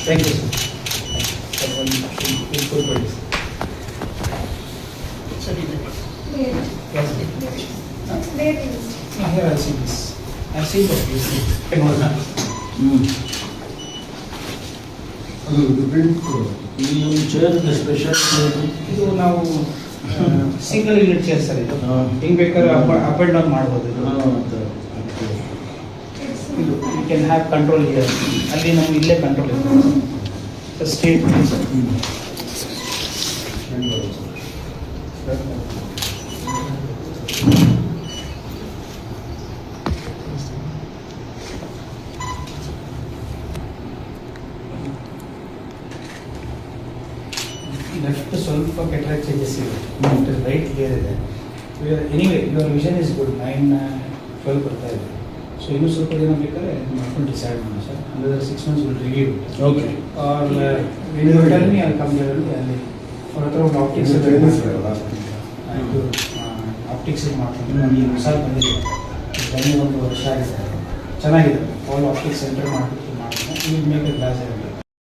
Thank you sir. ಕೂತ್ಕೊಳ್ಳಿ sir. Here I'll see this. I've seen that. ಈ chair special ಇದು ನಾವು single unit chair sir. ಇದು ಹಿಂಗೆ ಬೇಕಾದ್ರೆ ಅಪ್ ಆ್ಯಂಡ್ ಡೌನ್ ಮಾಡ್ಬೋದು. ಇದು you can have control here. ಅಲ್ಲಿ ನಮ್ಗೆ ಇಲ್ಲೇ ಕಂಟ್ರೋಲ್ ಇದೆ. ಸ್ಟೇಟ್ ಲೆಫ್ಟ್ ಸ್ವಲ್ಪ ಕೆಟ್ರಾಕ್ಟ್ ಚೇಂಜಸ್ ಇದೆ, ರೈಟ್ ಕ್ಲಿಯರ್ ಇದೆ. Anyway your vision is good. 9-12 ಬರ್ತಾ ಇದೆ. ಸೊ ಇನ್ನೂ ಸ್ವಲ್ಪ ದಿನ ಬೇಕಾದ್ರೆ ಮಾಡ್ಕೊಂಡು ಡಿಸೈಡ್ ಮಾಡೋಣ ಸರ್. ಅಂದರೆ 6 months will review. Okay. Or tell me ಅಲ್ಲಿ ಕಂಪ್ನಿಯಲ್ಲಿ ಅಲ್ಲಿ ಅವ್ರ ಹತ್ರ ಒಂದು ಆಪ್ಟಿಕ್ಸ್ ಆಯಿತು. ಆಪ್ಟಿಕ್ಸ್ ಮಾಡ್ಕೊಂಡು ನನಗೆ ಹೊಸ ಬಂದಿದೆ. ಬಂದು 1 ವರ್ಷ ಆಗಿದೆ. ಚೆನ್ನಾಗಿದೆ. ಆಲ್ ಆಪ್ಟಿಕ್ಸ್ ಸೆಂಟರ್ ಮಾಡ್ಕೊಂಡು ಮಾಡ್ತೀನಿ. ಈಗ ಮೇಕ್ ಗ್ಲಾಸ್ ಆಗಿದೆ.